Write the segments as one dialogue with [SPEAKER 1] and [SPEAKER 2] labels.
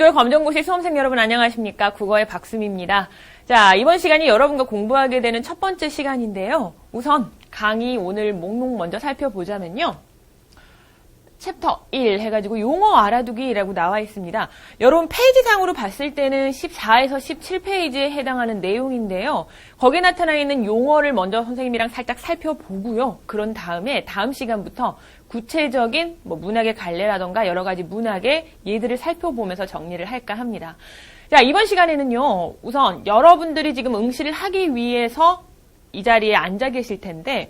[SPEAKER 1] 중도의 검정고시 수험생 여러분 안녕하십니까? 국어의 박수미입니다. 자, 이번 시간이 여러분과 공부하게 되는 첫 번째 시간인데요. 우선 강의 오늘 목록 먼저 살펴보자면요. 챕터 1 해가지고 용어 알아두기라고 나와 있습니다. 여러분 페이지상으로 봤을 때는 14에서 17페이지에 해당하는 내용인데요. 거기에 나타나 있는 용어를 먼저 선생님이랑 살짝 살펴보고요. 그런 다음에 다음 시간부터 구체적인 문학의 갈래라던가 여러 가지 문학의 예들을 살펴보면서 정리를 할까 합니다. 자, 이번 시간에는요. 우선 여러분들이 지금 응시를 하기 위해서 이 자리에 앉아 계실 텐데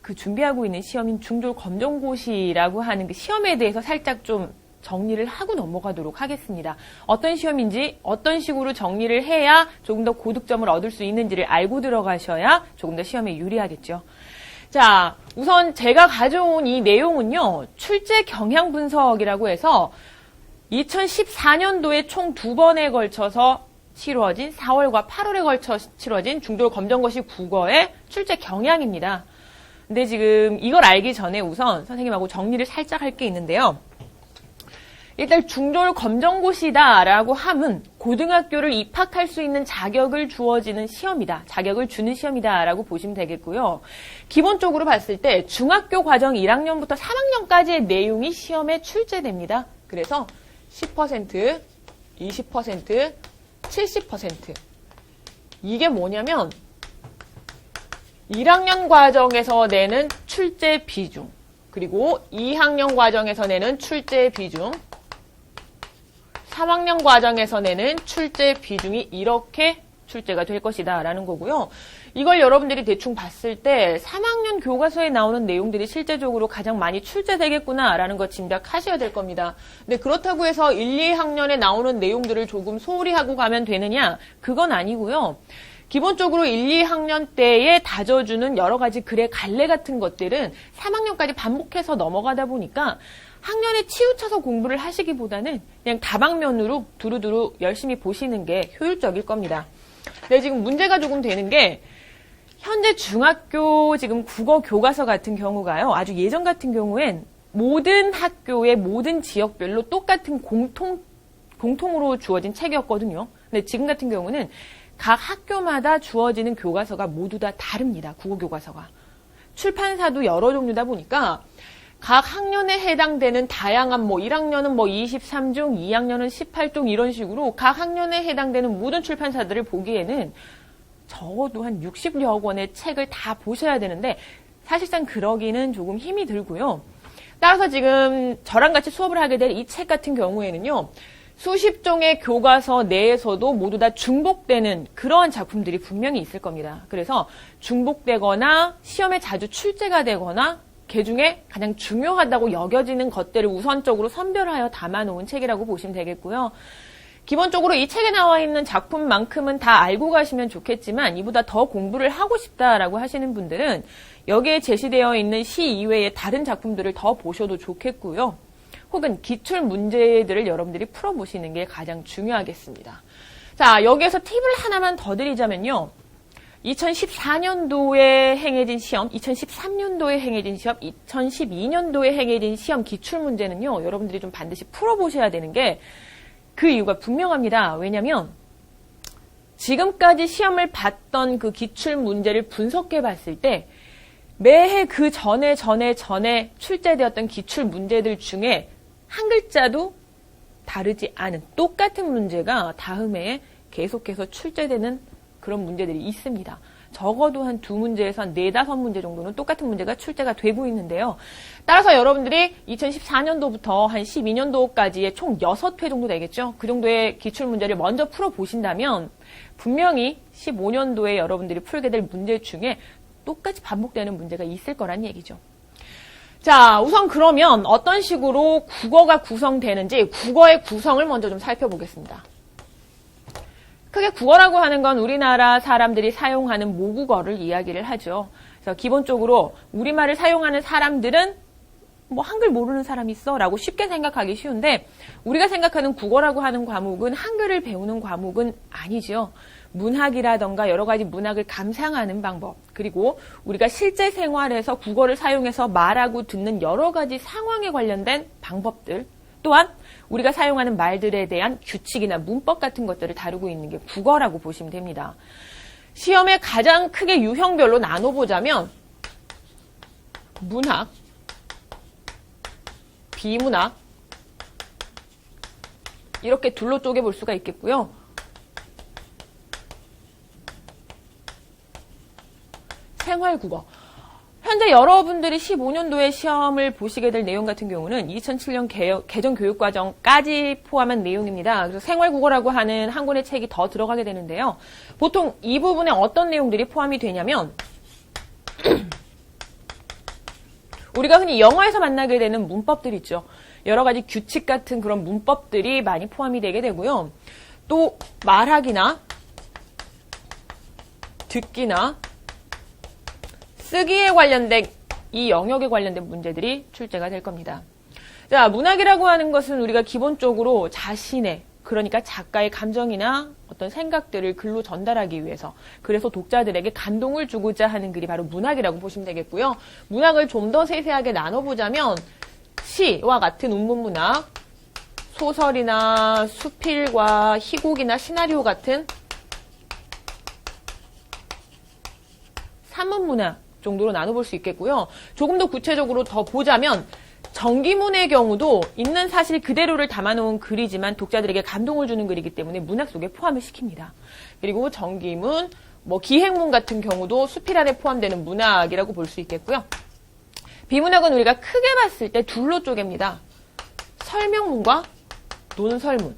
[SPEAKER 1] 그 준비하고 있는 시험인 중졸 검정고시라고 하는 그 시험에 대해서 살짝 좀 정리를 하고 넘어가도록 하겠습니다. 어떤 시험인지 어떤 식으로 정리를 해야 조금 더 고득점을 얻을 수 있는지를 알고 들어가셔야 조금 더 시험에 유리하겠죠. 자, 우선 제가 가져온 이 내용은요. 출제 경향 분석이라고 해서 2014년도에 총 2번에 걸쳐서 치루어진 4월과 8월에 걸쳐 치루어진 중졸 검정고시 국어의 출제 경향입니다. 근데 지금 이걸 알기 전에 우선 선생님하고 정리를 살짝 할 게 있는데요. 일단 중졸 검정고시다라고 함은 고등학교를 입학할 수 있는 자격을 주어지는 시험이다. 자격을 주는 시험이다라고 보시면 되겠고요. 기본적으로 봤을 때 중학교 과정 1학년부터 3학년까지의 내용이 시험에 출제됩니다. 그래서 10%, 20%, 70%. 이게 뭐냐면 1학년 과정에서 내는 출제 비중, 그리고 2학년 과정에서 내는 출제 비중, 3학년 과정에서 내는 출제 비중이 이렇게 출제가 될 것이다 라는 거고요. 이걸 여러분들이 대충 봤을 때 3학년 교과서에 나오는 내용들이 실제적으로 가장 많이 출제되겠구나 라는 거 짐작하셔야 될 겁니다. 근데 그렇다고 해서 1, 2학년에 나오는 내용들을 조금 소홀히 하고 가면 되느냐? 그건 아니고요. 기본적으로 1, 2학년 때에 다져주는 여러 가지 글의 갈래 같은 것들은 3학년까지 반복해서 넘어가다 보니까 학년에 치우쳐서 공부를 하시기보다는 그냥 다방면으로 두루두루 열심히 보시는 게 효율적일 겁니다. 근데 지금 문제가 조금 되는 게 현재 중학교 지금 국어 교과서 같은 경우가요. 아주 예전 같은 경우엔 모든 학교의 모든 지역별로 똑같은 공통으로 주어진 책이었거든요. 근데 지금 같은 경우는 각 학교마다 주어지는 교과서가 모두 다 다릅니다. 국어 교과서가. 출판사도 여러 종류다 보니까 각 학년에 해당되는 다양한 1학년은 23종, 2학년은 18종 이런 식으로 각 학년에 해당되는 모든 출판사들을 보기에는 적어도 한 60여 권의 책을 다 보셔야 되는데 사실상 그러기는 조금 힘이 들고요. 따라서 지금 저랑 같이 수업을 하게 될 이 책 같은 경우에는요. 수십 종의 교과서 내에서도 모두 다 중복되는 그러한 작품들이 분명히 있을 겁니다. 그래서 중복되거나 시험에 자주 출제가 되거나 그 중에 가장 중요하다고 여겨지는 것들을 우선적으로 선별하여 담아놓은 책이라고 보시면 되겠고요. 기본적으로 이 책에 나와 있는 작품만큼은 다 알고 가시면 좋겠지만 이보다 더 공부를 하고 싶다라고 하시는 분들은 여기에 제시되어 있는 시 이외의 다른 작품들을 더 보셔도 좋겠고요. 혹은 기출 문제들을 여러분들이 풀어보시는 게 가장 중요하겠습니다. 자, 여기에서 팁을 하나만 더 드리자면요. 2014년도에 행해진 시험, 2013년도에 행해진 시험, 2012년도에 행해진 시험 기출 문제는요. 여러분들이 좀 반드시 풀어보셔야 되는 게 그 이유가 분명합니다. 왜냐면 지금까지 시험을 봤던 그 기출 문제를 분석해 봤을 때 매해 그 전에 출제되었던 기출 문제들 중에 한 글자도 다르지 않은 똑같은 문제가 다음 해에 계속해서 출제되는 그런 문제들이 있습니다. 적어도 한 2문제에서 한 4, 5문제 정도는 똑같은 문제가 출제가 되고 있는데요. 따라서 여러분들이 2014년도부터 한 12년도까지의 총 6회 정도 되겠죠. 그 정도의 기출문제를 먼저 풀어보신다면 분명히 15년도에 여러분들이 풀게 될 문제 중에 똑같이 반복되는 문제가 있을 거란 얘기죠. 자, 우선 그러면 어떤 식으로 국어가 구성되는지 국어의 구성을 먼저 좀 살펴보겠습니다. 크게 국어라고 하는 건 우리나라 사람들이 사용하는 모국어를 이야기를 하죠. 그래서 기본적으로 우리말을 사용하는 사람들은 한글 모르는 사람 있어? 라고 쉽게 생각하기 쉬운데 우리가 생각하는 국어라고 하는 과목은 한글을 배우는 과목은 아니죠. 문학이라던가 여러 가지 문학을 감상하는 방법, 그리고 우리가 실제 생활에서 국어를 사용해서 말하고 듣는 여러 가지 상황에 관련된 방법들, 또한 우리가 사용하는 말들에 대한 규칙이나 문법 같은 것들을 다루고 있는 게 국어라고 보시면 됩니다. 시험에 가장 크게 유형별로 나눠보자면 문학, 비문학 이렇게 둘로 쪼개볼 수가 있겠고요. 생활국어. 현재 여러분들이 15년도에 시험을 보시게 될 내용 같은 경우는 2007년 개정 교육과정까지 포함한 내용입니다. 그래서 생활국어라고 하는 한 권의 책이 더 들어가게 되는데요. 보통 이 부분에 어떤 내용들이 포함이 되냐면 우리가 흔히 영어에서 만나게 되는 문법들 있죠. 여러 가지 규칙 같은 그런 문법들이 많이 포함이 되게 되고요. 또 말하기나 듣기나 쓰기에 관련된 이 영역에 관련된 문제들이 출제가 될 겁니다. 자, 문학이라고 하는 것은 우리가 기본적으로 자신의 그러니까 작가의 감정이나 어떤 생각들을 글로 전달하기 위해서 그래서 독자들에게 감동을 주고자 하는 글이 바로 문학이라고 보시면 되겠고요. 문학을 좀 더 세세하게 나눠보자면 시와 같은 운문문학, 소설이나 수필과 희곡이나 시나리오 같은 산문문학 정도로 나눠볼 수 있겠고요. 조금 더 구체적으로 더 보자면 정기문의 경우도 있는 사실 그대로를 담아놓은 글이지만 독자들에게 감동을 주는 글이기 때문에 문학 속에 포함을 시킵니다. 그리고 정기문, 기행문 같은 경우도 수필 안에 포함되는 문학이라고 볼 수 있겠고요. 비문학은 우리가 크게 봤을 때 둘로 쪼갭니다. 설명문과 논설문.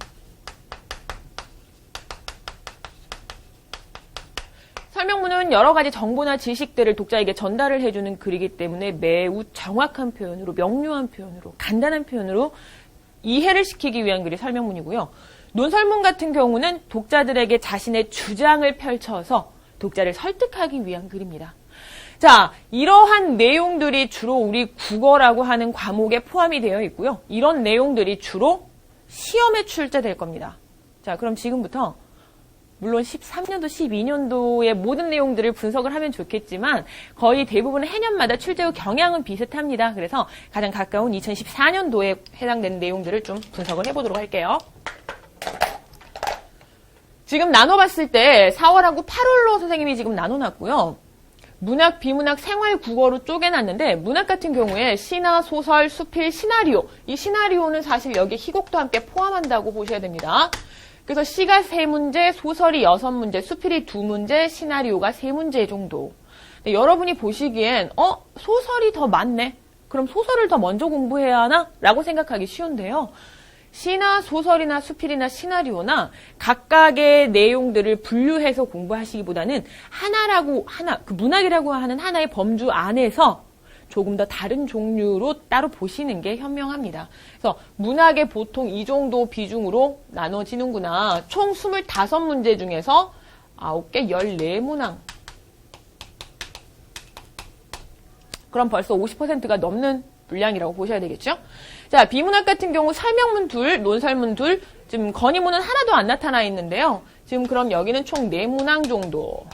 [SPEAKER 1] 설명문은 여러 가지 정보나 지식들을 독자에게 전달을 해주는 글이기 때문에 매우 정확한 표현으로, 명료한 표현으로, 간단한 표현으로 이해를 시키기 위한 글이 설명문이고요. 논설문 같은 경우는 독자들에게 자신의 주장을 펼쳐서 독자를 설득하기 위한 글입니다. 자, 이러한 내용들이 주로 우리 국어라고 하는 과목에 포함이 되어 있고요. 이런 내용들이 주로 시험에 출제될 겁니다. 자, 그럼 지금부터 물론 13년도, 12년도의 모든 내용들을 분석을 하면 좋겠지만 거의 대부분 해년마다 출제 후 경향은 비슷합니다. 그래서 가장 가까운 2014년도에 해당되는 내용들을 좀 분석을 해보도록 할게요. 지금 나눠봤을 때 4월하고 8월로 선생님이 지금 나눠놨고요. 문학, 비문학, 생활, 국어로 쪼개놨는데 문학 같은 경우에 시나 소설, 수필, 시나리오. 이 시나리오는 사실 여기 희곡도 함께 포함한다고 보셔야 됩니다. 그래서 시가 3문제, 소설이 6문제, 수필이 2문제, 시나리오가 3문제 정도. 여러분이 보시기엔 소설이 더 많네. 그럼 소설을 더 먼저 공부해야 하나? 라고 생각하기 쉬운데요. 시나 소설이나 수필이나 시나리오나 각각의 내용들을 분류해서 공부하시기보다는 그 문학이라고 하는 하나의 범주 안에서 조금 더 다른 종류로 따로 보시는 게 현명합니다. 그래서 문학의 보통 이 정도 비중으로 나눠지는구나. 총 25문제 중에서 9개 14문항. 그럼 벌써 50%가 넘는 분량이라고 보셔야 되겠죠? 자, 비문학 같은 경우 설명문 2, 논설문 2, 지금 건의문은 하나도 안 나타나 있는데요. 지금 그럼 여기는 총 4문항 정도.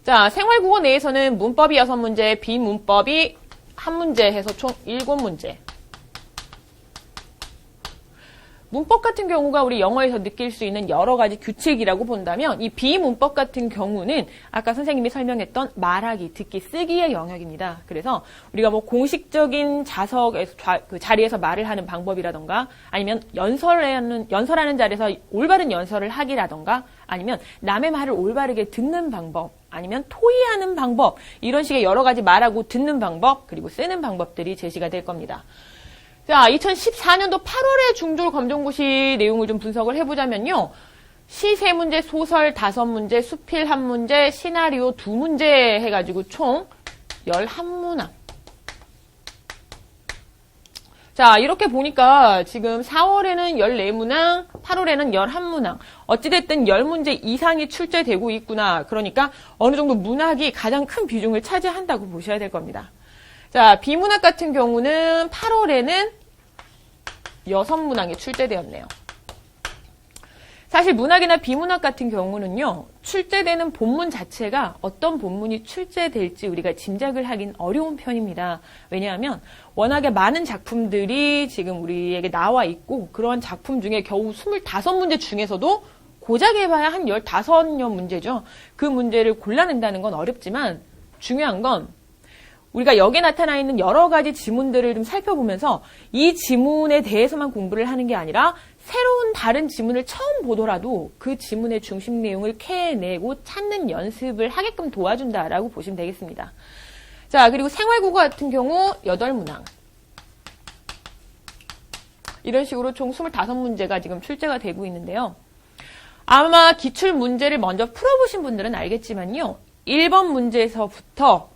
[SPEAKER 1] 자, 생활국어 내에서는 문법이 6문제, 비문법이 1문제 해서 총 7문제. 문법 같은 경우가 우리 영어에서 느낄 수 있는 여러 가지 규칙이라고 본다면 이 비문법 같은 경우는 아까 선생님이 설명했던 말하기, 듣기, 쓰기의 영역입니다. 그래서 우리가 공식적인 자리에서 말을 하는 방법이라던가 아니면 연설하는 자리에서 올바른 연설을 하기라던가 아니면 남의 말을 올바르게 듣는 방법 아니면 토의하는 방법 이런 식의 여러 가지 말하고 듣는 방법 그리고 쓰는 방법들이 제시가 될 겁니다. 자, 2014년도 8월에 중졸 검정고시 내용을 좀 분석을 해보자면요. 시 3문제, 소설 5문제, 수필 1문제, 시나리오 2문제 해가지고 총 11문항. 자, 이렇게 보니까 지금 4월에는 14문항, 8월에는 11문항. 어찌됐든 10문제 이상이 출제되고 있구나. 그러니까 어느 정도 문학이 가장 큰 비중을 차지한다고 보셔야 될 겁니다. 자, 비문학 같은 경우는 8월에는 6문항이 출제되었네요. 사실 문학이나 비문학 같은 경우는요, 출제되는 본문 자체가 어떤 본문이 출제될지 우리가 짐작을 하긴 어려운 편입니다. 왜냐하면 워낙에 많은 작품들이 지금 우리에게 나와 있고, 그런 작품 중에 겨우 25문제 중에서도 고작 해봐야 한 15여 문제죠. 그 문제를 골라낸다는 건 어렵지만 중요한 건 우리가 여기에 나타나 있는 여러 가지 지문들을 좀 살펴보면서 이 지문에 대해서만 공부를 하는 게 아니라 새로운 다른 지문을 처음 보더라도 그 지문의 중심 내용을 캐내고 찾는 연습을 하게끔 도와준다라고 보시면 되겠습니다. 자, 그리고 생활국어 같은 경우 8문항. 이런 식으로 총 25문제가 지금 출제가 되고 있는데요. 아마 기출 문제를 먼저 풀어보신 분들은 알겠지만요. 1번 문제에서부터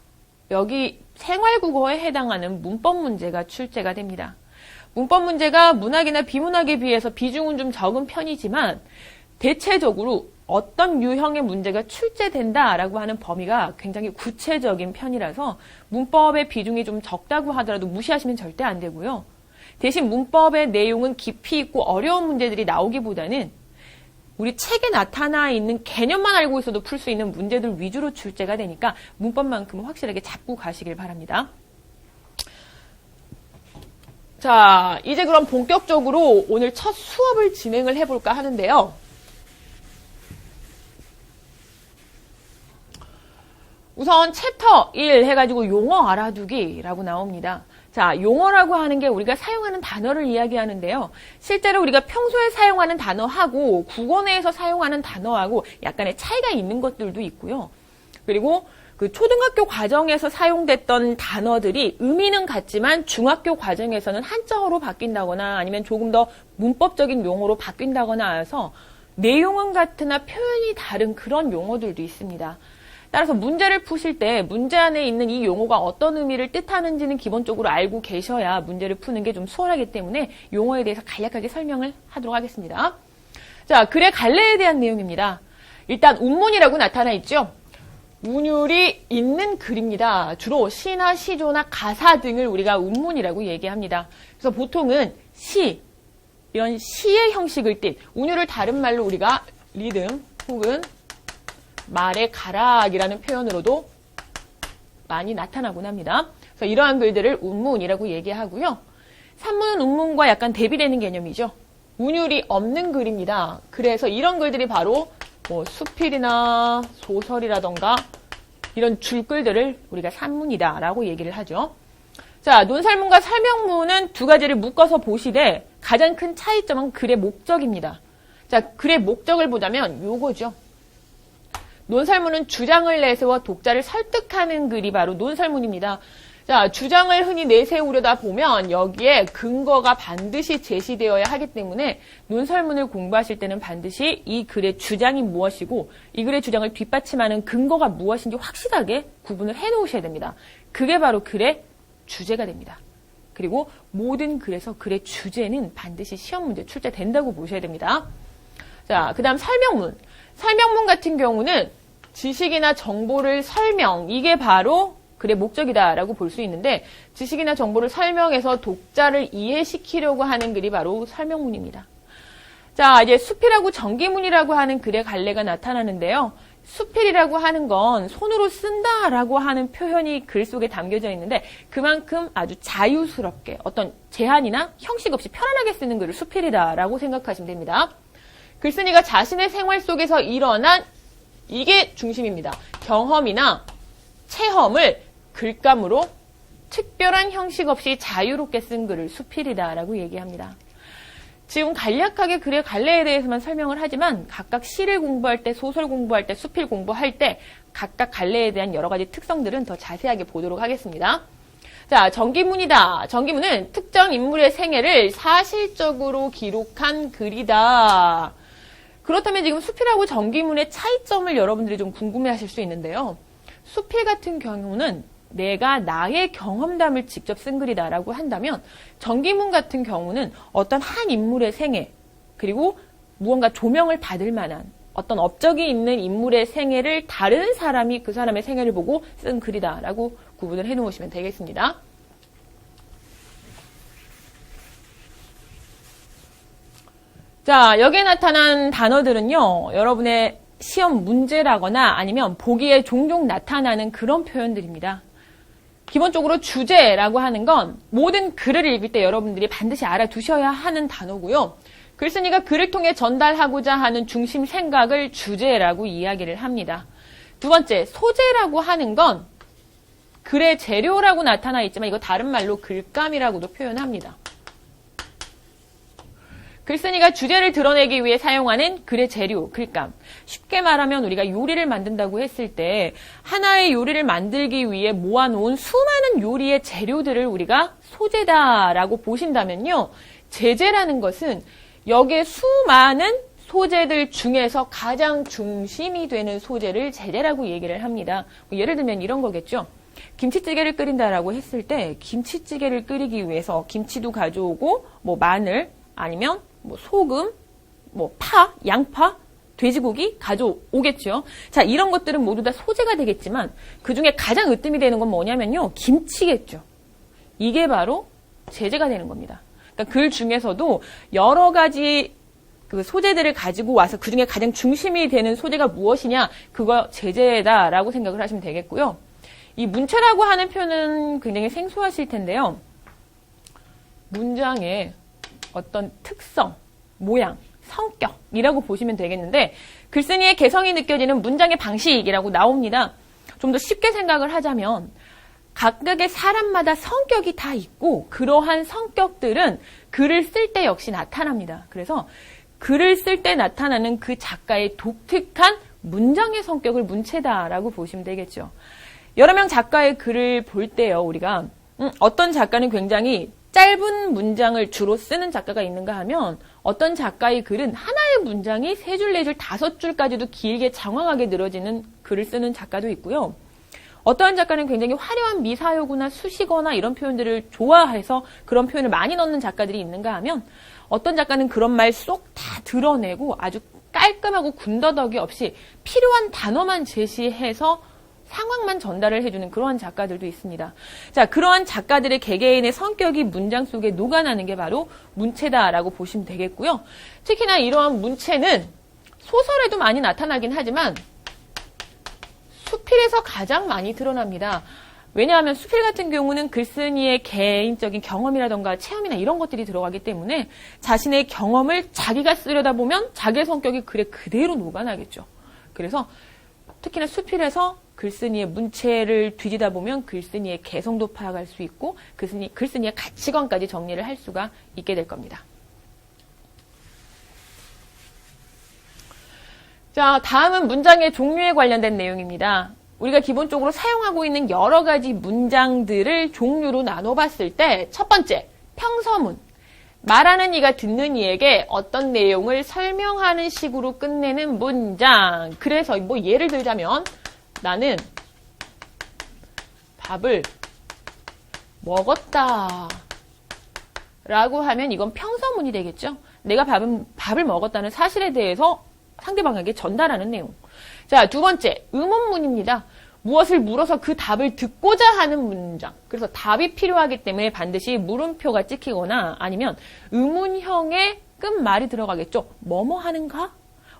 [SPEAKER 1] 여기 생활국어에 해당하는 문법 문제가 출제가 됩니다. 문법 문제가 문학이나 비문학에 비해서 비중은 좀 적은 편이지만 대체적으로 어떤 유형의 문제가 출제된다라고 하는 범위가 굉장히 구체적인 편이라서 문법의 비중이 좀 적다고 하더라도 무시하시면 절대 안 되고요. 대신 문법의 내용은 깊이 있고 어려운 문제들이 나오기보다는 우리 책에 나타나 있는 개념만 알고 있어도 풀 수 있는 문제들 위주로 출제가 되니까 문법만큼은 확실하게 잡고 가시길 바랍니다. 자, 이제 그럼 본격적으로 오늘 첫 수업을 진행을 해볼까 하는데요. 우선 챕터 1 해가지고 용어 알아두기라고 나옵니다. 자, 용어라고 하는 게 우리가 사용하는 단어를 이야기하는데요. 실제로 우리가 평소에 사용하는 단어하고 국어 내에서 사용하는 단어하고 약간의 차이가 있는 것들도 있고요. 그리고 그 초등학교 과정에서 사용됐던 단어들이 의미는 같지만 중학교 과정에서는 한자어로 바뀐다거나 아니면 조금 더 문법적인 용어로 바뀐다거나 해서 내용은 같으나 표현이 다른 그런 용어들도 있습니다. 따라서 문제를 푸실 때 문제 안에 있는 이 용어가 어떤 의미를 뜻하는지는 기본적으로 알고 계셔야 문제를 푸는 게 좀 수월하기 때문에 용어에 대해서 간략하게 설명을 하도록 하겠습니다. 자, 글의 갈래에 대한 내용입니다. 일단 운문이라고 나타나 있죠. 운율이 있는 글입니다. 주로 시나 시조나 가사 등을 우리가 운문이라고 얘기합니다. 그래서 보통은 시, 이런 시의 형식을 띤 운율을 다른 말로 우리가 리듬 혹은 말의 가락이라는 표현으로도 많이 나타나곤 합니다. 그래서 이러한 글들을 운문이라고 얘기하고요. 산문은 운문과 약간 대비되는 개념이죠. 운율이 없는 글입니다. 그래서 이런 글들이 바로 뭐 수필이나 소설이라던가 이런 줄글들을 우리가 산문이다라고 얘기를 하죠. 자, 논설문과 설명문은 두 가지를 묶어서 보시되 가장 큰 차이점은 글의 목적입니다. 자, 글의 목적을 보자면 요거죠. 논설문은 주장을 내세워 독자를 설득하는 글이 바로 논설문입니다. 자, 주장을 흔히 내세우려다 보면 여기에 근거가 반드시 제시되어야 하기 때문에 논설문을 공부하실 때는 반드시 이 글의 주장이 무엇이고 이 글의 주장을 뒷받침하는 근거가 무엇인지 확실하게 구분을 해놓으셔야 됩니다. 그게 바로 글의 주제가 됩니다. 그리고 모든 글에서 글의 주제는 반드시 시험 문제 출제된다고 보셔야 됩니다. 자, 그 다음 설명문. 설명문 같은 경우는 지식이나 정보를 설명, 이게 바로 글의 목적이다라고 볼 수 있는데 지식이나 정보를 설명해서 독자를 이해시키려고 하는 글이 바로 설명문입니다. 자, 이제 수필하고 정기문이라고 하는 글의 갈래가 나타나는데요. 수필이라고 하는 건 손으로 쓴다라고 하는 표현이 글 속에 담겨져 있는데 그만큼 아주 자유스럽게 어떤 제한이나 형식 없이 편안하게 쓰는 글을 수필이다라고 생각하시면 됩니다. 글쓴이가 자신의 생활 속에서 일어난 이게 중심입니다. 경험이나 체험을 글감으로 특별한 형식 없이 자유롭게 쓴 글을 수필이다라고 얘기합니다. 지금 간략하게 글의 갈래에 대해서만 설명을 하지만 각각 시를 공부할 때, 소설 공부할 때, 수필 공부할 때 각각 갈래에 대한 여러 가지 특성들은 더 자세하게 보도록 하겠습니다. 자, 정기문이다. 정기문은 특정 인물의 생애를 사실적으로 기록한 글이다. 그렇다면 지금 수필하고 정기문의 차이점을 여러분들이 좀 궁금해하실 수 있는데요. 수필 같은 경우는 내가 나의 경험담을 직접 쓴 글이다라고 한다면 정기문 같은 경우는 어떤 한 인물의 생애 그리고 무언가 조명을 받을 만한 어떤 업적이 있는 인물의 생애를 다른 사람이 그 사람의 생애를 보고 쓴 글이다라고 구분을 해놓으시면 되겠습니다. 자, 여기에 나타난 단어들은요, 여러분의 시험 문제라거나 아니면 보기에 종종 나타나는 그런 표현들입니다. 기본적으로 주제라고 하는 건 모든 글을 읽을 때 여러분들이 반드시 알아두셔야 하는 단어고요. 글쓴이가 글을 통해 전달하고자 하는 중심 생각을 주제라고 이야기를 합니다. 두 번째, 소재라고 하는 건 글의 재료라고 나타나 있지만 이거 다른 말로 글감이라고도 표현합니다. 글쓴이가 주제를 드러내기 위해 사용하는 글의 재료, 글감. 쉽게 말하면 우리가 요리를 만든다고 했을 때 하나의 요리를 만들기 위해 모아놓은 수많은 요리의 재료들을 우리가 소재다라고 보신다면요. 제재라는 것은 여기에 수많은 소재들 중에서 가장 중심이 되는 소재를 제재라고 얘기를 합니다. 예를 들면 이런 거겠죠. 김치찌개를 끓인다라고 했을 때 김치찌개를 끓이기 위해서 김치도 가져오고 뭐 마늘 아니면 뭐 소금, 뭐 파, 양파, 돼지고기 가져오겠죠. 자, 이런 것들은 모두 다 소재가 되겠지만 그 중에 가장 으뜸이 되는 건 뭐냐면요. 김치겠죠. 이게 바로 제재가 되는 겁니다. 그러니까 글 중에서도 여러 가지 그 소재들을 가지고 와서 그 중에 가장 중심이 되는 소재가 무엇이냐, 그거 제재다라고 생각을 하시면 되겠고요. 이 문체라고 하는 표현은 굉장히 생소하실 텐데요. 문장의 어떤 특성, 모양, 성격이라고 보시면 되겠는데 글쓴이의 개성이 느껴지는 문장의 방식이라고 나옵니다. 좀 더 쉽게 생각을 하자면 각각의 사람마다 성격이 다 있고 그러한 성격들은 글을 쓸 때 역시 나타납니다. 그래서 글을 쓸 때 나타나는 그 작가의 독특한 문장의 성격을 문체다라고 보시면 되겠죠. 여러 명 작가의 글을 볼 때요, 우리가 어떤 작가는 굉장히 짧은 문장을 주로 쓰는 작가가 있는가 하면 어떤 작가의 글은 하나의 문장이 3줄, 4줄, 5줄까지도 길게 장황하게 늘어지는 글을 쓰는 작가도 있고요. 어떠한 작가는 굉장히 화려한 미사여구나 수식어나 이런 표현들을 좋아해서 그런 표현을 많이 넣는 작가들이 있는가 하면 어떤 작가는 그런 말 쏙 다 드러내고 아주 깔끔하고 군더더기 없이 필요한 단어만 제시해서 상황만 전달을 해주는 그러한 작가들도 있습니다. 자, 그러한 작가들의 개개인의 성격이 문장 속에 녹아나는 게 바로 문체다라고 보시면 되겠고요. 특히나 이러한 문체는 소설에도 많이 나타나긴 하지만 수필에서 가장 많이 드러납니다. 왜냐하면 수필 같은 경우는 글쓴이의 개인적인 경험이라던가 체험이나 이런 것들이 들어가기 때문에 자신의 경험을 자기가 쓰려다 보면 자기의 성격이 글에 그대로 녹아나겠죠. 그래서 특히나 수필에서 글쓴이의 문체를 뒤지다 보면 글쓴이의 개성도 파악할 수 있고 글쓴이의 가치관까지 정리를 할 수가 있게 될 겁니다. 자, 다음은 문장의 종류에 관련된 내용입니다. 우리가 기본적으로 사용하고 있는 여러 가지 문장들을 종류로 나눠봤을 때 첫 번째, 평서문. 말하는 이가 듣는 이에게 어떤 내용을 설명하는 식으로 끝내는 문장. 그래서 뭐 예를 들자면 나는 밥을 먹었다 라고 하면 이건 평서문이 되겠죠. 내가 밥을 먹었다는 사실에 대해서 상대방에게 전달하는 내용. 자, 두 번째, 의문문입니다. 무엇을 물어서 그 답을 듣고자 하는 문장. 그래서 답이 필요하기 때문에 반드시 물음표가 찍히거나 아니면 의문형의 끝말이 들어가겠죠. 뭐뭐 하는가?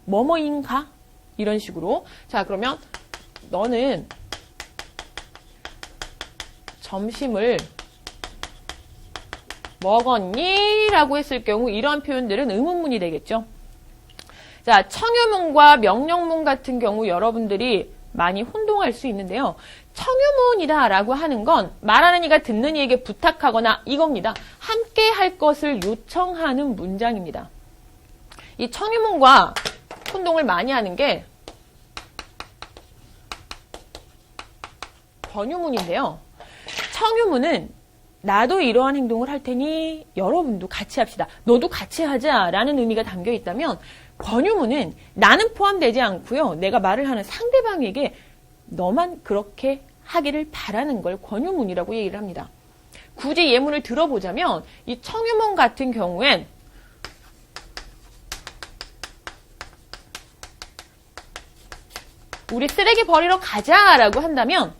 [SPEAKER 1] 뭐뭐인가? 이런 식으로. 자, 그러면 너는 점심을 먹었니? 라고 했을 경우 이러한 표현들은 의문문이 되겠죠. 자, 청유문과 명령문 같은 경우 여러분들이 많이 혼동할 수 있는데요. 청유문이다 라고 하는 건 말하는 이가 듣는 이에게 부탁하거나 이겁니다. 함께 할 것을 요청하는 문장입니다. 이 청유문과 혼동을 많이 하는 게 권유문인데요. 청유문은 나도 이러한 행동을 할 테니 여러분도 같이 합시다. 너도 같이 하자 라는 의미가 담겨 있다면 권유문은 나는 포함되지 않고요. 내가 말을 하는 상대방에게 너만 그렇게 하기를 바라는 걸 권유문이라고 얘기를 합니다. 굳이 예문을 들어보자면 이 청유문 같은 경우엔 우리 쓰레기 버리러 가자라고 한다면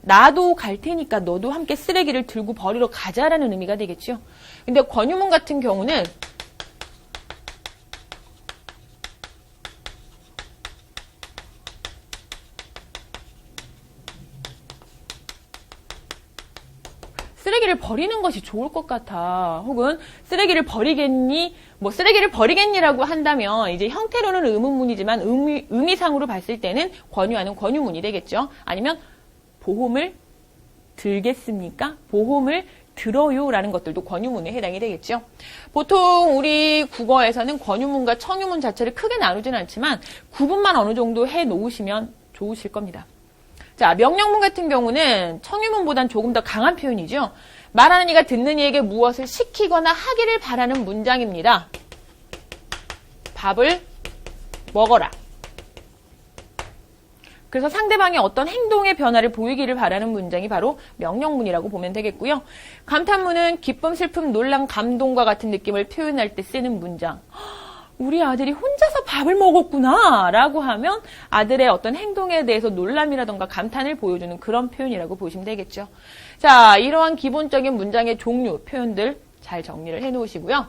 [SPEAKER 1] 나도 갈 테니까 너도 함께 쓰레기를 들고 버리러 가자라는 의미가 되겠죠. 근데 권유문 같은 경우는 쓰레기를 버리는 것이 좋을 것 같아. 혹은 쓰레기를 버리겠니? 뭐 쓰레기를 버리겠니라고 한다면 이제 형태로는 의문문이지만 의미상으로 봤을 때는 권유하는 권유문이 되겠죠. 아니면 보험을 들겠습니까? 보험을 들어요라는 것들도 권유문에 해당이 되겠죠. 보통 우리 국어에서는 권유문과 청유문 자체를 크게 나누진 않지만 구분만 어느 정도 해 놓으시면 좋으실 겁니다. 자, 명령문 같은 경우는 청유문보단 조금 더 강한 표현이죠. 말하는 이가 듣는 이에게 무엇을 시키거나 하기를 바라는 문장입니다. 밥을 먹어라. 그래서 상대방이 어떤 행동의 변화를 보이기를 바라는 문장이 바로 명령문이라고 보면 되겠고요. 감탄문은 기쁨, 슬픔, 놀람, 감동과 같은 느낌을 표현할 때 쓰는 문장. 우리 아들이 혼자서 밥을 먹었구나 라고 하면 아들의 어떤 행동에 대해서 놀람이라던가 감탄을 보여주는 그런 표현이라고 보시면 되겠죠. 자, 이러한 기본적인 문장의 종류, 표현들 잘 정리를 해 놓으시고요.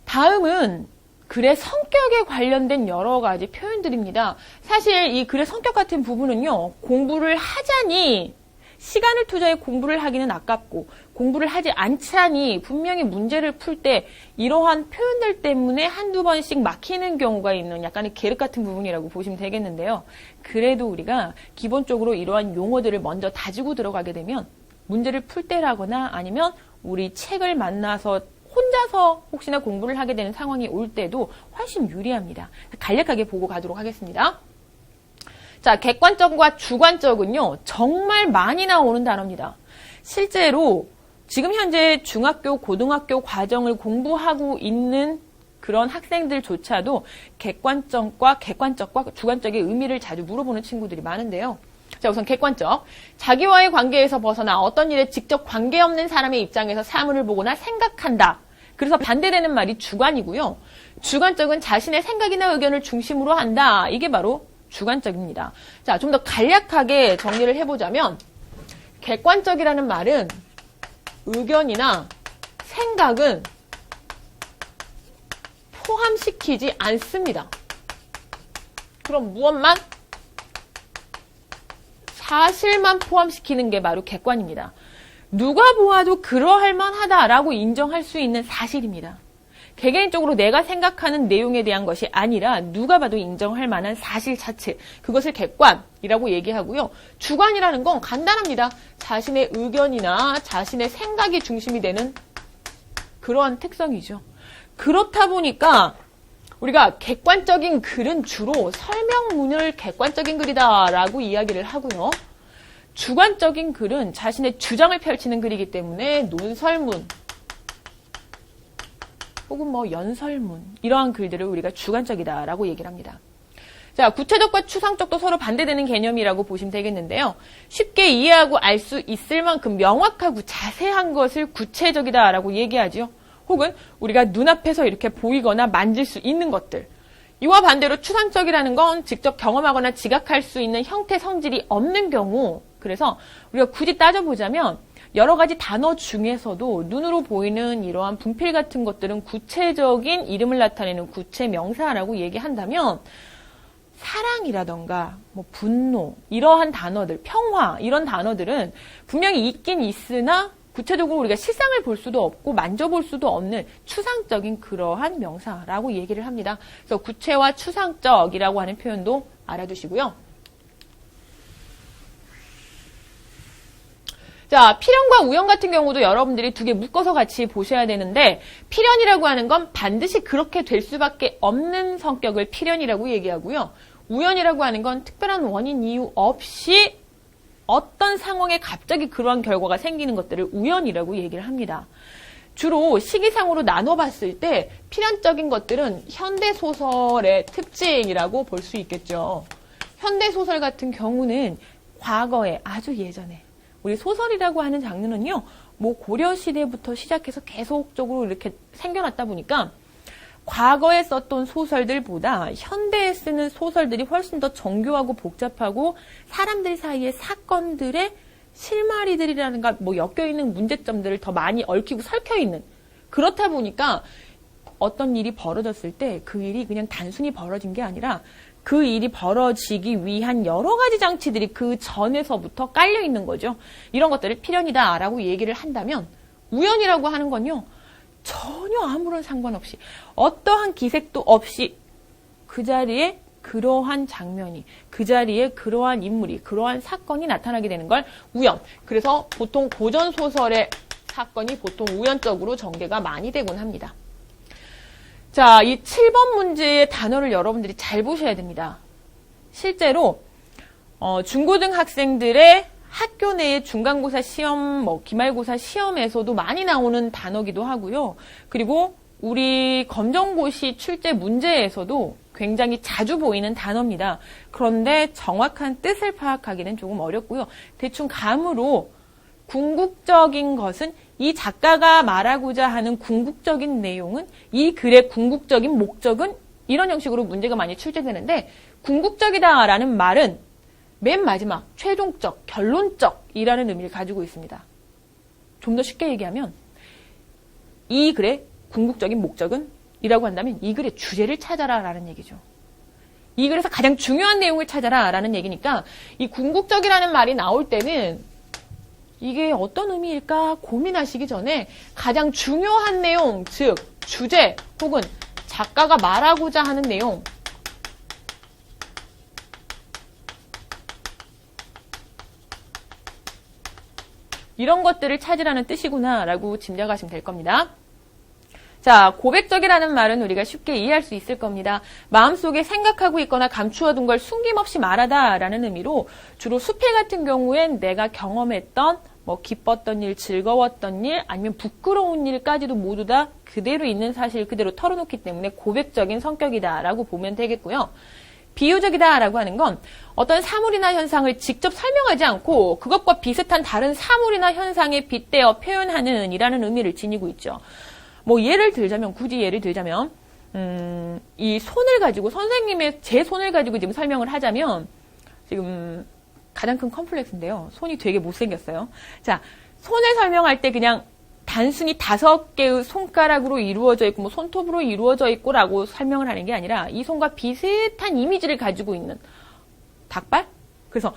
[SPEAKER 1] 다음은 글의 성격에 관련된 여러 가지 표현들입니다. 사실 이 글의 성격 같은 부분은요, 공부를 하자니 시간을 투자해 공부를 하기는 아깝고 공부를 하지 않자니 분명히 문제를 풀 때 이러한 표현들 때문에 한두 번씩 막히는 경우가 있는 약간의 계륵 같은 부분이라고 보시면 되겠는데요. 그래도 우리가 기본적으로 이러한 용어들을 먼저 다지고 들어가게 되면 문제를 풀 때라거나 아니면 우리 책을 만나서 혼자서 혹시나 공부를 하게 되는 상황이 올 때도 훨씬 유리합니다. 간략하게 보고 가도록 하겠습니다. 자, 객관적과 주관적은요, 정말 많이 나오는 단어입니다. 실제로 지금 현재 중학교, 고등학교 과정을 공부하고 있는 그런 학생들조차도 객관적과 주관적의 의미를 자주 물어보는 친구들이 많은데요. 자, 우선 객관적. 자기와의 관계에서 벗어나 어떤 일에 직접 관계없는 사람의 입장에서 사물을 보거나 생각한다. 그래서 반대되는 말이 주관이고요. 주관적은 자신의 생각이나 의견을 중심으로 한다. 이게 바로 주관적입니다. 자, 좀 더 간략하게 정리를 해보자면 객관적이라는 말은 의견이나 생각은 포함시키지 않습니다. 그럼 무엇만? 사실만 포함시키는 게 바로 객관입니다. 누가 보아도 그러할 만하다라고 인정할 수 있는 사실입니다. 개개인적으로 내가 생각하는 내용에 대한 것이 아니라 누가 봐도 인정할 만한 사실 자체, 그것을 객관이라고 얘기하고요. 주관이라는 건 간단합니다. 자신의 의견이나 자신의 생각이 중심이 되는 그러한 특성이죠. 그렇다 보니까 우리가 객관적인 글은 주로 설명문을 객관적인 글이다라고 이야기를 하고요. 주관적인 글은 자신의 주장을 펼치는 글이기 때문에 논설문 혹은 뭐 연설문 이러한 글들을 우리가 주관적이다라고 얘기를 합니다. 자, 구체적과 추상적도 서로 반대되는 개념이라고 보시면 되겠는데요. 쉽게 이해하고 알 수 있을 만큼 명확하고 자세한 것을 구체적이다라고 얘기하죠. 혹은 우리가 눈앞에서 이렇게 보이거나 만질 수 있는 것들. 이와 반대로 추상적이라는 건 직접 경험하거나 지각할 수 있는 형태 성질이 없는 경우, 그래서 우리가 굳이 따져보자면 여러 가지 단어 중에서도 눈으로 보이는 이러한 분필 같은 것들은 구체적인 이름을 나타내는 구체 명사라고 얘기한다면 사랑이라던가 뭐 분노 이러한 단어들, 평화 이런 단어들은 분명히 있긴 있으나 구체적으로 우리가 실상을 볼 수도 없고 만져볼 수도 없는 추상적인 그러한 명사라고 얘기를 합니다. 그래서 구체와 추상적이라고 하는 표현도 알아두시고요. 자, 필연과 우연 같은 경우도 여러분들이 두 개 묶어서 같이 보셔야 되는데 필연이라고 하는 건 반드시 그렇게 될 수밖에 없는 성격을 필연이라고 얘기하고요. 우연이라고 하는 건 특별한 원인 이유 없이 어떤 상황에 갑자기 그러한 결과가 생기는 것들을 우연이라고 얘기를 합니다. 주로 시기상으로 나눠봤을 때 필연적인 것들은 현대소설의 특징이라고 볼 수 있겠죠. 현대소설 같은 경우는 과거에 아주 예전에 우리 소설이라고 하는 장르는요, 뭐 고려시대부터 시작해서 계속적으로 이렇게 생겨났다 보니까 과거에 썼던 소설들보다 현대에 쓰는 소설들이 훨씬 더 정교하고 복잡하고 사람들 사이의 사건들의 실마리들이라든가 뭐 엮여있는 문제점들을 더 많이 얽히고 설켜있는, 그렇다 보니까 어떤 일이 벌어졌을 때 그 일이 그냥 단순히 벌어진 게 아니라 그 일이 벌어지기 위한 여러 가지 장치들이 그 전에서부터 깔려 있는 거죠. 이런 것들을 필연이다라고 얘기를 한다면 우연이라고 하는 건요. 전혀 아무런 상관없이 어떠한 기색도 없이 그 자리에 그러한 장면이, 그 자리에 그러한 인물이, 그러한 사건이 나타나게 되는 걸 우연. 그래서 보통 고전소설의 사건이 보통 우연적으로 전개가 많이 되곤 합니다. 자, 이 7번 문제의 단어를 여러분들이 잘 보셔야 됩니다. 실제로 중고등학생들의 학교 내의 중간고사 시험, 기말고사 시험에서도 많이 나오는 단어기도 하고요. 그리고 우리 검정고시 출제 문제에서도 굉장히 자주 보이는 단어입니다. 그런데 정확한 뜻을 파악하기는 조금 어렵고요. 대충 감으로 궁극적인 것은 이 작가가 말하고자 하는 궁극적인 내용은 이 글의 궁극적인 목적은 이런 형식으로 문제가 많이 출제되는데 궁극적이다라는 말은 맨 마지막 최종적, 결론적이라는 의미를 가지고 있습니다. 좀 더 쉽게 얘기하면 이 글의 궁극적인 목적은 이라고 한다면 이 글의 주제를 찾아라 라는 얘기죠. 이 글에서 가장 중요한 내용을 찾아라 라는 얘기니까 이 궁극적이라는 말이 나올 때는 이게 어떤 의미일까 고민하시기 전에 가장 중요한 내용, 즉 주제 혹은 작가가 말하고자 하는 내용 이런 것들을 찾으라는 뜻이구나 라고 짐작하시면 될 겁니다. 자, 고백적이라는 말은 우리가 쉽게 이해할 수 있을 겁니다. 마음속에 생각하고 있거나 감추어둔 걸 숨김없이 말하다 라는 의미로 주로 수필 같은 경우엔 내가 경험했던 기뻤던 일, 즐거웠던 일, 아니면 부끄러운 일까지도 모두 다 그대로 있는 사실 그대로 털어놓기 때문에 고백적인 성격이다라고 보면 되겠고요. 비유적이다라고 하는 건 어떤 사물이나 현상을 직접 설명하지 않고 그것과 비슷한 다른 사물이나 현상에 빗대어 표현하는 이라는 의미를 지니고 있죠. 예를 들자면, 굳이 예를 들자면, 이 손을 가지고, 제 손을 가지고 지금 설명을 하자면, 지금 가장 큰 컴플렉스인데요. 손이 되게 못생겼어요. 자, 손을 설명할 때 그냥 단순히 5개의 손가락으로 이루어져 있고, 손톱으로 이루어져 있고 라고 설명을 하는 게 아니라, 이 손과 비슷한 이미지를 가지고 있는 닭발? 그래서,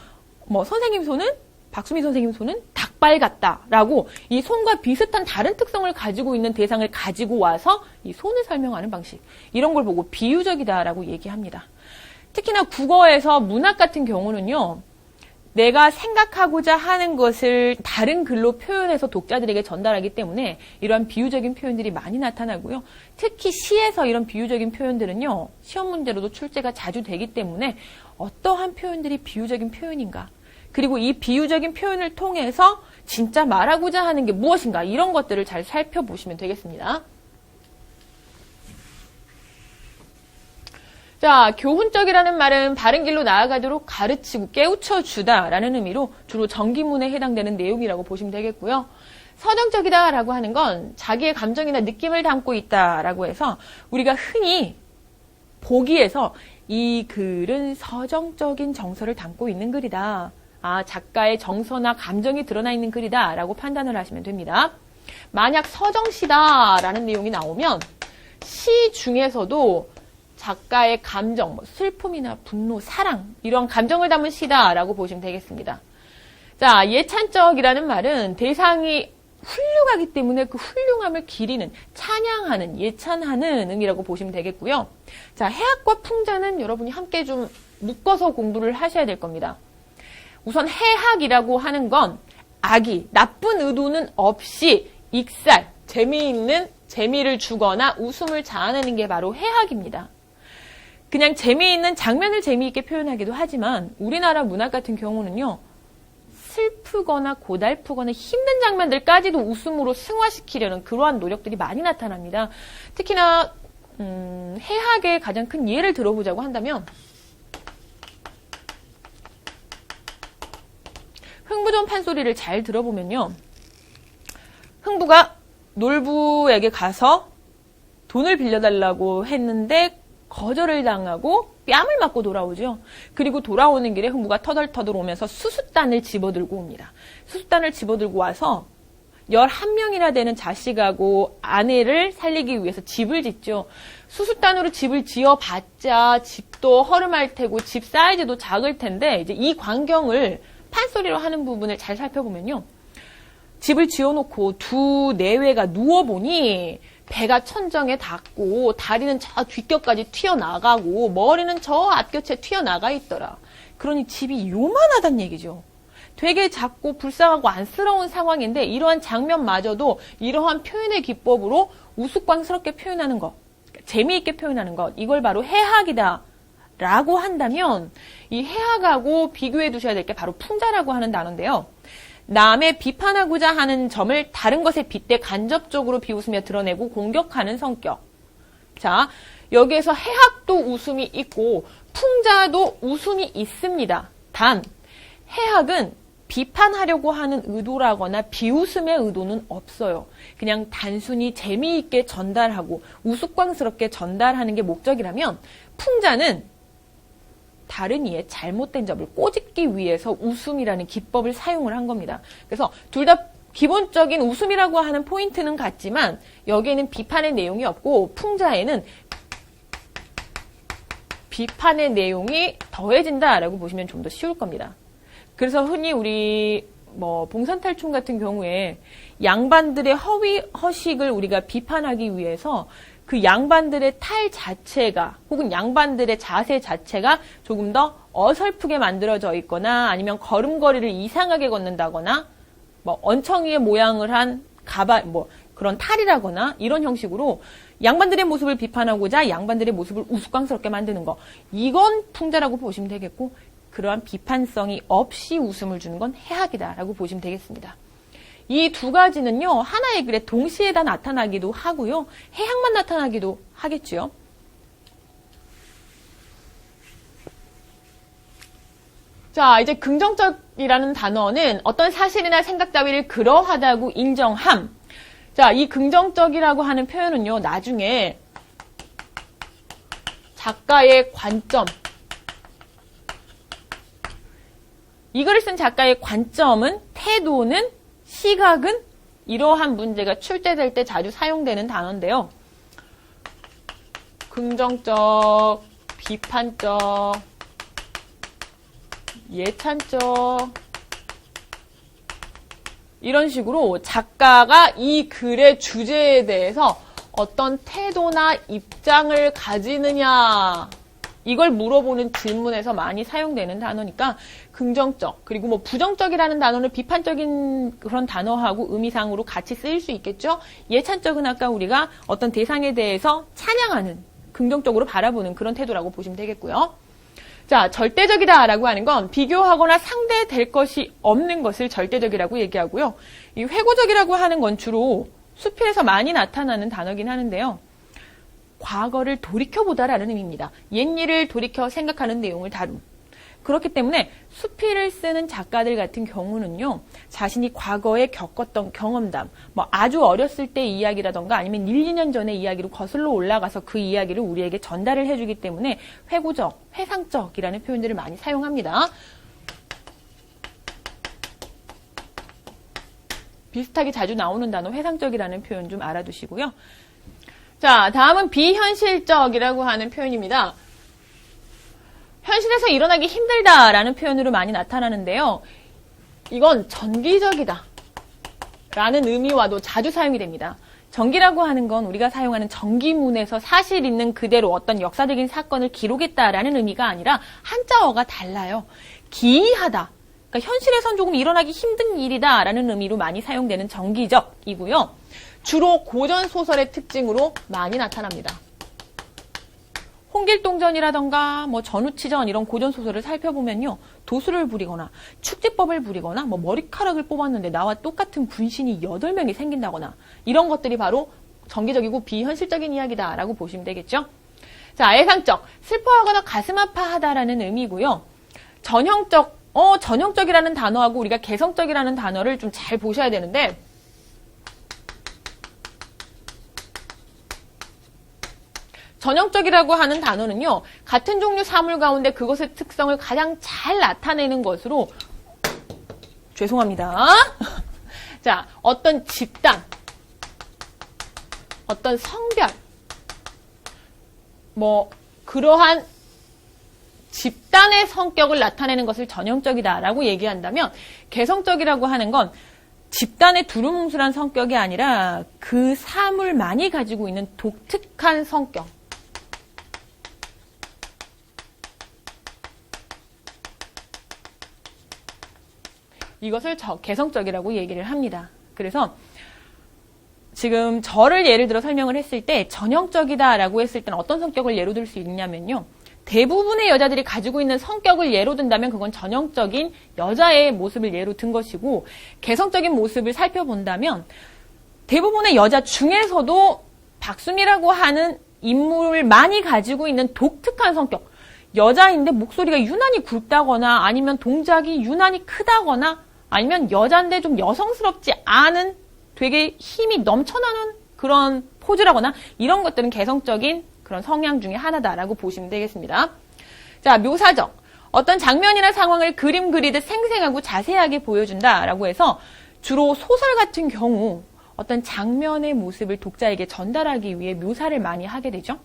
[SPEAKER 1] 선생님 손은, 박수미 선생님 손은 닭발 같다라고 이 손과 비슷한 다른 특성을 가지고 있는 대상을 가지고 와서 이 손을 설명하는 방식. 이런 걸 보고 비유적이다라고 얘기합니다. 특히나 국어에서 문학 같은 경우는요. 내가 생각하고자 하는 것을 다른 글로 표현해서 독자들에게 전달하기 때문에 이러한 비유적인 표현들이 많이 나타나고요. 특히 시에서 이런 비유적인 표현들은요. 시험 문제로도 출제가 자주 되기 때문에 어떠한 표현들이 비유적인 표현인가. 그리고 이 비유적인 표현을 통해서 진짜 말하고자 하는 게 무엇인가 이런 것들을 잘 살펴보시면 되겠습니다. 자, 교훈적이라는 말은 바른 길로 나아가도록 가르치고 깨우쳐주다 라는 의미로 주로 정기문에 해당되는 내용이라고 보시면 되겠고요. 서정적이다라고 하는 건 자기의 감정이나 느낌을 담고 있다라고 해서 우리가 흔히 보기에서 이 글은 서정적인 정서를 담고 있는 글이다. 작가의 정서나 감정이 드러나 있는 글이다 라고 판단을 하시면 됩니다. 만약 서정시다라는 내용이 나오면 시 중에서도 작가의 감정, 슬픔이나 분노, 사랑 이런 감정을 담은 시다라고 보시면 되겠습니다. 자, 예찬적이라는 말은 대상이 훌륭하기 때문에 그 훌륭함을 기리는, 찬양하는, 예찬하는 의미라고 보시면 되겠고요. 자, 해학과 풍자는 여러분이 함께 좀 묶어서 공부를 하셔야 될 겁니다. 우선 해학이라고 하는 건 악의, 나쁜 의도는 없이 익살, 재미를 주거나 웃음을 자아내는 게 바로 해학입니다. 그냥 재미있는 장면을 재미있게 표현하기도 하지만 우리나라 문학 같은 경우는요. 슬프거나 고달프거나 힘든 장면들까지도 웃음으로 승화시키려는 그러한 노력들이 많이 나타납니다. 특히나 해학의 가장 큰 예를 들어보자고 한다면 흥부전 판소리를 잘 들어보면요. 흥부가 놀부에게 가서 돈을 빌려달라고 했는데 거절을 당하고 뺨을 맞고 돌아오죠. 그리고 돌아오는 길에 흥부가 터덜터덜 오면서 수숫단을 집어들고 옵니다. 수숫단을 집어들고 와서 11명이나 되는 자식하고 아내를 살리기 위해서 집을 짓죠. 수수단으로 집을 지어봤자 집도 허름할 테고 집 사이즈도 작을 텐데 이제 이 광경을 판소리로 하는 부분을 잘 살펴보면요. 집을 지어놓고 두 내외가 누워보니 배가 천정에 닿고 다리는 저 뒷격까지 튀어나가고 머리는 저 앞곁에 튀어나가 있더라. 그러니 집이 요만하단 얘기죠. 되게 작고 불쌍하고 안쓰러운 상황인데 이러한 장면마저도 이러한 표현의 기법으로 우스꽝스럽게 표현하는 것, 재미있게 표현하는 것, 이걸 바로 해학이다 라고 한다면 이 해학하고 비교해 두셔야 될 게 바로 풍자라고 하는 단어인데요. 남의 비판하고자 하는 점을 다른 것에 빗대 간접적으로 비웃으며 드러내고 공격하는 성격. 자, 여기에서 해학도 웃음이 있고 풍자도 웃음이 있습니다. 단, 해학은 비판하려고 하는 의도라거나 비웃음의 의도는 없어요. 그냥 단순히 재미있게 전달하고 우스꽝스럽게 전달하는 게 목적이라면 풍자는 다른 이의 잘못된 점을 꼬집기 위해서 웃음이라는 기법을 사용을 한 겁니다. 그래서 둘 다 기본적인 웃음이라고 하는 포인트는 같지만 여기에는 비판의 내용이 없고 풍자에는 비판의 내용이 더해진다라고 보시면 좀 더 쉬울 겁니다. 그래서 흔히 우리 봉선탈춤 같은 경우에 양반들의 허식을 우리가 비판하기 위해서 그 양반들의 탈 자체가 혹은 양반들의 자세 자체가 조금 더 어설프게 만들어져 있거나 아니면 걸음걸이를 이상하게 걷는다거나 엉청이의 모양을 한 가발 그런 탈이라거나 이런 형식으로 양반들의 모습을 비판하고자 양반들의 모습을 우스꽝스럽게 만드는 거, 이건 풍자라고 보시면 되겠고 그러한 비판성이 없이 웃음을 주는 건 해학이다라고 보시면 되겠습니다. 이 두 가지는요, 하나의 글에 동시에 다 나타나기도 하고요, 해학만 나타나기도 하겠죠. 자, 이제 긍정적이라는 단어는 어떤 사실이나 생각 따위를 그러하다고 인정함. 자, 이 긍정적이라고 하는 표현은요, 나중에 작가의 관점, 이 글을 쓴 작가의 관점은, 태도는, 시각은 이러한 문제가 출제될 때 자주 사용되는 단어인데요. 긍정적, 비판적, 예찬적, 이런 식으로 작가가 이 글의 주제에 대해서 어떤 태도나 입장을 가지느냐, 이걸 물어보는 질문에서 많이 사용되는 단어니까 긍정적, 그리고 부정적이라는 단어는 비판적인 그런 단어하고 의미상으로 같이 쓰일 수 있겠죠. 예찬적은 아까 우리가 어떤 대상에 대해서 찬양하는, 긍정적으로 바라보는 그런 태도라고 보시면 되겠고요. 자, 절대적이다라고 하는 건 비교하거나 상대될 것이 없는 것을 절대적이라고 얘기하고요. 이 회고적이라고 하는 건 주로 수필에서 많이 나타나는 단어긴 하는데요. 과거를 돌이켜보다라는 의미입니다. 옛일을 돌이켜 생각하는 내용을 다룸. 그렇기 때문에 수필을 쓰는 작가들 같은 경우는요, 자신이 과거에 겪었던 경험담, 아주 어렸을 때 이야기라던가 아니면 1, 2년 전의 이야기로 거슬러 올라가서 그 이야기를 우리에게 전달을 해주기 때문에 회고적, 회상적이라는 표현들을 많이 사용합니다. 비슷하게 자주 나오는 단어 회상적이라는 표현 좀 알아두시고요. 자, 다음은 비현실적이라고 하는 표현입니다. 현실에서 일어나기 힘들다라는 표현으로 많이 나타나는데요. 이건 전기적이다 라는 의미와도 자주 사용이 됩니다. 전기라고 하는 건 우리가 사용하는 전기문에서 사실 있는 그대로 어떤 역사적인 사건을 기록했다라는 의미가 아니라 한자어가 달라요. 기이하다. 그러니까 현실에선 조금 일어나기 힘든 일이다라는 의미로 많이 사용되는 전기적이고요. 주로 고전소설의 특징으로 많이 나타납니다. 홍길동전이라던가 전우치전 이런 고전소설을 살펴보면요, 도수를 부리거나 축지법을 부리거나 머리카락을 뽑았는데 나와 똑같은 분신이 8명이 생긴다거나 이런 것들이 바로 전기적이고 비현실적인 이야기다라고 보시면 되겠죠. 자, 애상적, 슬퍼하거나 가슴 아파하다라는 의미고요. 전형적이라는 단어하고 우리가 개성적이라는 단어를 좀 잘 보셔야 되는데, 전형적이라고 하는 단어는요, 같은 종류 사물 가운데 그것의 특성을 가장 잘 나타내는 것으로, 죄송합니다. 자, 어떤 집단, 어떤 성별, 그러한 집단의 성격을 나타내는 것을 전형적이다라고 얘기한다면, 개성적이라고 하는 건 집단의 두루뭉술한 성격이 아니라 그 사물만이 가지고 있는 독특한 성격. 이것을 개성적이라고 얘기를 합니다. 그래서 지금 저를 예를 들어 설명을 했을 때 전형적이다라고 했을 때는 어떤 성격을 예로 들 수 있냐면요. 대부분의 여자들이 가지고 있는 성격을 예로 든다면 그건 전형적인 여자의 모습을 예로 든 것이고, 개성적인 모습을 살펴본다면 대부분의 여자 중에서도 박수미라고 하는 인물을 많이 가지고 있는 독특한 성격, 여자인데 목소리가 유난히 굵다거나 아니면 동작이 유난히 크다거나 아니면 여자인데 좀 여성스럽지 않은 되게 힘이 넘쳐나는 그런 포즈라거나 이런 것들은 개성적인 그런 성향 중에 하나다라고 보시면 되겠습니다. 자, 묘사적. 어떤 장면이나 상황을 그림 그리듯 생생하고 자세하게 보여준다라고 해서 주로 소설 같은 경우 어떤 장면의 모습을 독자에게 전달하기 위해 묘사를 많이 하게 되죠.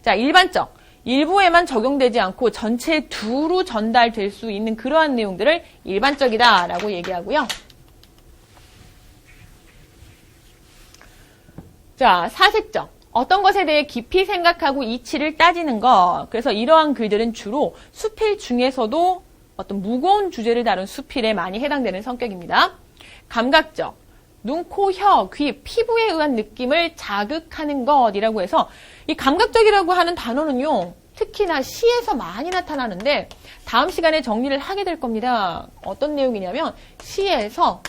[SPEAKER 1] 자, 일반적. 일부에만 적용되지 않고 전체 두루 전달될 수 있는 그러한 내용들을 일반적이다라고 얘기하고요. 자, 사색적. 어떤 것에 대해 깊이 생각하고 이치를 따지는 것. 그래서 이러한 글들은 주로 수필 중에서도 어떤 무거운 주제를 다룬 수필에 많이 해당되는 성격입니다. 감각적. 눈, 코, 혀, 귀, 피부에 의한 느낌을 자극하는 것이라고 해서 이 감각적이라고 하는 단어는요. 특히나 시에서 많이 나타나는데 다음 시간에 정리를 하게 될 겁니다. 어떤 내용이냐면 시에서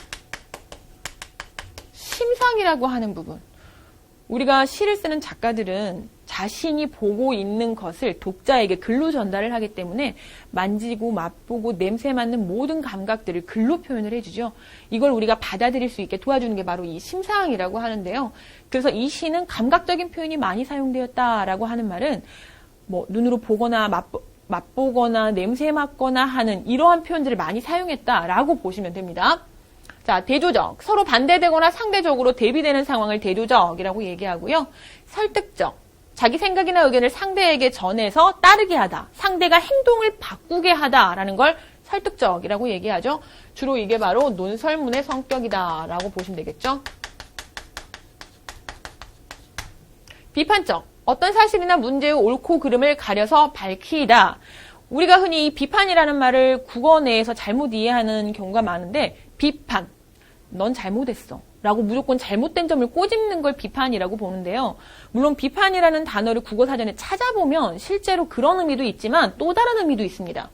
[SPEAKER 1] 심상이라고 하는 부분. 우리가 시를 쓰는 작가들은 자신이 보고 있는 것을 독자에게 글로 전달을 하기 때문에 만지고 맛보고 냄새 맡는 모든 감각들을 글로 표현을 해주죠. 이걸 우리가 받아들일 수 있게 도와주는 게 바로 이 심상이라고 하는데요. 그래서 이 시는 감각적인 표현이 많이 사용되었다라고 하는 말은 눈으로 보거나 맛보거나 냄새 맡거나 하는 이러한 표현들을 많이 사용했다라고 보시면 됩니다. 자, 대조적. 서로 반대되거나 상대적으로 대비되는 상황을 대조적이라고 얘기하고요. 설득적. 자기 생각이나 의견을 상대에게 전해서 따르게 하다. 상대가 행동을 바꾸게 하다라는 걸 설득적이라고 얘기하죠. 주로 이게 바로 논설문의 성격이다라고 보시면 되겠죠. 비판적. 어떤 사실이나 문제의 옳고 그름을 가려서 밝히다. 우리가 흔히 이 비판이라는 말을 국어 내에서 잘못 이해하는 경우가 많은데, 비판. 넌 잘못했어. 라고 무조건 잘못된 점을 꼬집는 걸 비판이라고 보는데요. 물론 비판이라는 단어를 국어사전에 찾아보면 실제로 그런 의미도 있지만 또 다른 의미도 있습니다.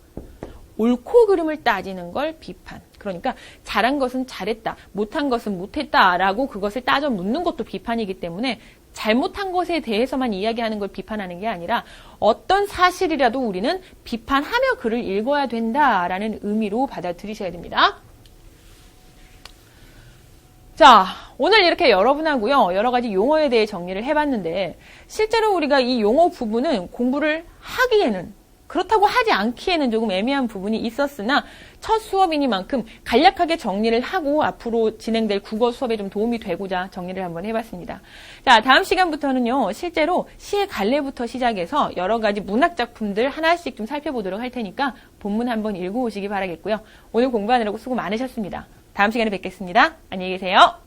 [SPEAKER 1] 옳고 그름을 따지는 걸 비판. 그러니까 잘한 것은 잘했다, 못한 것은 못했다 라고 그것을 따져 묻는 것도 비판이기 때문에 잘못한 것에 대해서만 이야기하는 걸 비판하는 게 아니라 어떤 사실이라도 우리는 비판하며 글을 읽어야 된다라는 의미로 받아들이셔야 됩니다. 자, 오늘 이렇게 여러분하고요, 여러 가지 용어에 대해 정리를 해봤는데, 실제로 우리가 이 용어 부분은 공부를 하기에는, 그렇다고 하지 않기에는 조금 애매한 부분이 있었으나, 첫 수업이니만큼 간략하게 정리를 하고 앞으로 진행될 국어 수업에 좀 도움이 되고자 정리를 한번 해봤습니다. 자, 다음 시간부터는요, 실제로 시의 갈래부터 시작해서 여러 가지 문학 작품들 하나씩 좀 살펴보도록 할 테니까 본문 한번 읽어오시기 바라겠고요. 오늘 공부하느라고 수고 많으셨습니다. 다음 시간에 뵙겠습니다. 안녕히 계세요.